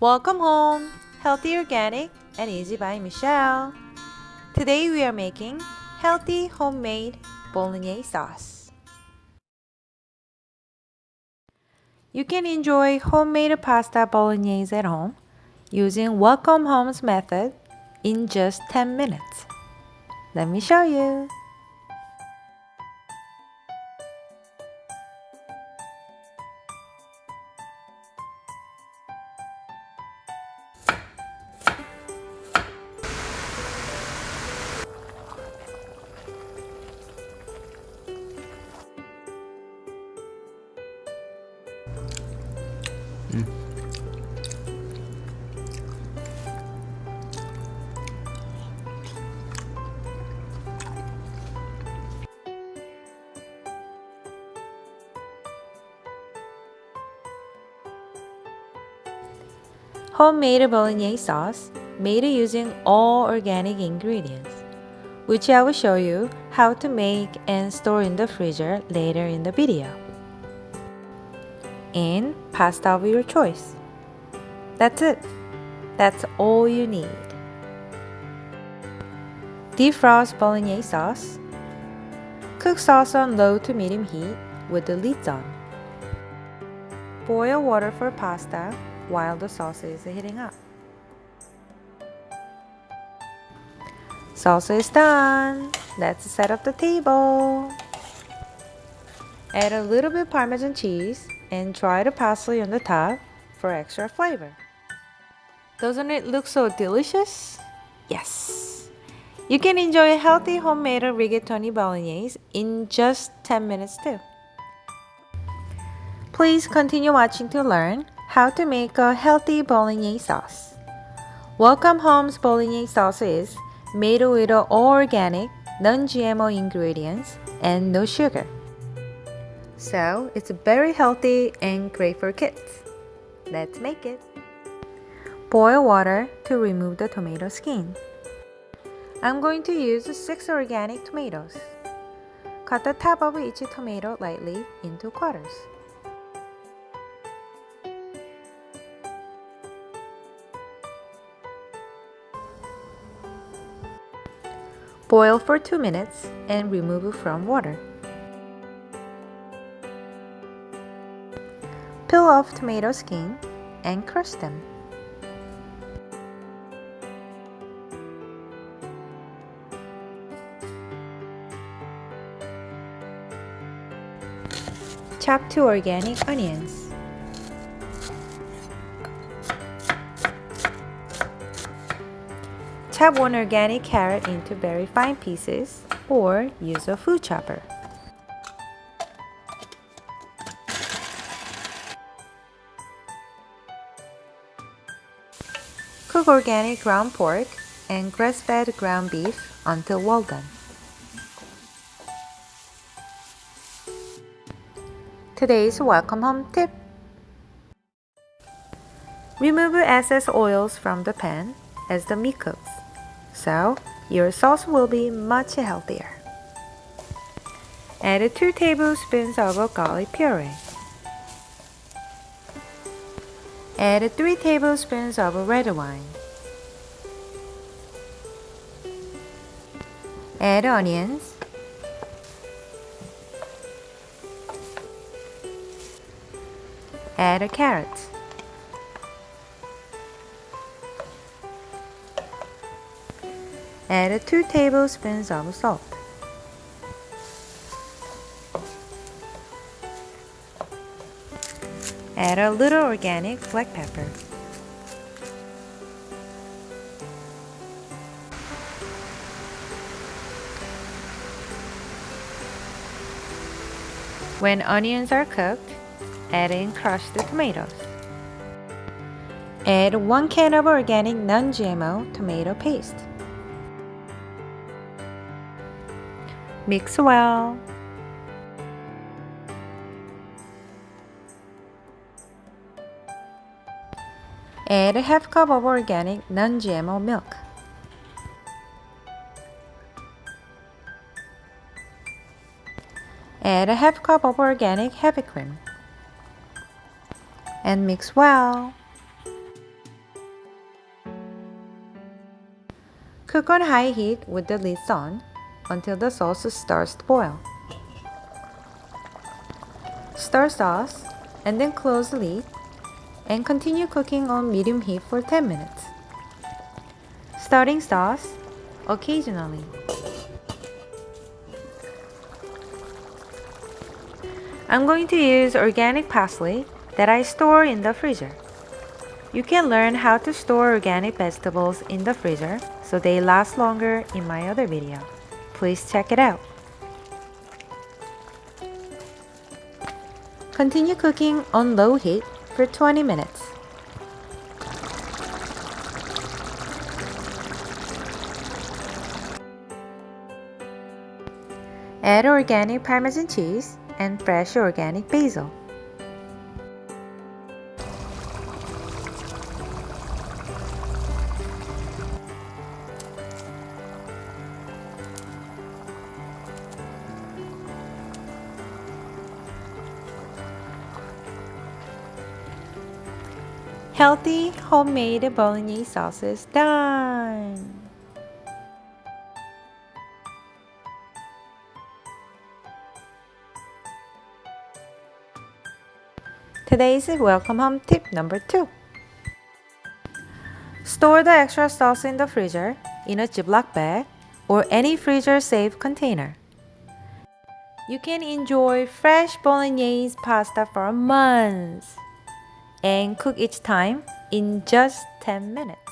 Welcome home! Healthy, organic, and easy by Michelle. Today we are making healthy homemade Bolognese sauce. You can enjoy homemade pasta Bolognese at home using Welcome Home's method in just 10 minutes. Let me show you. Homemade Bolognese sauce made using all organic ingredients, which I will show you how to make and store in the freezer later in the video. And pasta of your choice. That's it. That's all you need. Defrost Bolognese sauce. Cook sauce on low to medium heat with the lids on. Boil water for pasta while the sauce is heating up. Sauce is done. Let's set up the table. Add a little bit Parmesan cheese and dried parsley on the top for extra flavor. Doesn't it look so delicious? Yes! You can enjoy a healthy homemade Rigatoni Bolognese in just 10 minutes too. Please continue watching to learn how to make a healthy Bolognese sauce. Welcome Home's Bolognese sauce is made with all organic, non-GMO ingredients and no sugar. So it's very healthy and great for kids. Let's make it. Boil water to remove the tomato skin. I'm going to use 6 organic tomatoes. Cut the top of each tomato lightly into quarters. Boil for 2 minutes and remove from water. Peel off tomato skin and crush them. Chop 2 organic onions. Chop 1 organic carrot into very fine pieces or use a food chopper. Cook organic ground pork and grass-fed ground beef until well done. Today's welcome home tip. Remove excess oils from the pan as the meat cooks, so your sauce will be much healthier. Add 2 tablespoons of garlic puree. Add 3 tablespoons of red wine. Add onions. Add carrots. Add 2 tablespoons of salt. Add a little organic black pepper. When onions are cooked, add in crushed tomatoes. Add 1 can of organic non-GMO tomato paste. Mix well. Add a half cup of organic non-GMO milk. Add a half cup of organic heavy cream. And mix well. Cook on high heat with the lids on until the sauce starts to boil. Stir sauce and then close the lid and continue cooking on medium heat for 10 minutes. Stirring sauce occasionally. I'm going to use organic parsley that I store in the freezer. You can learn how to store organic vegetables in the freezer so they last longer in my other video. Please check it out. Continue cooking on low heat for 20 minutes. Add organic Parmesan cheese and fresh organic basil. Healthy homemade bolognese sauce is done! Today's welcome home tip number 2. Store the extra sauce in the freezer in a Ziploc bag or any freezer-safe container. You can enjoy fresh bolognese pasta for months and cook each time in just 10 minutes.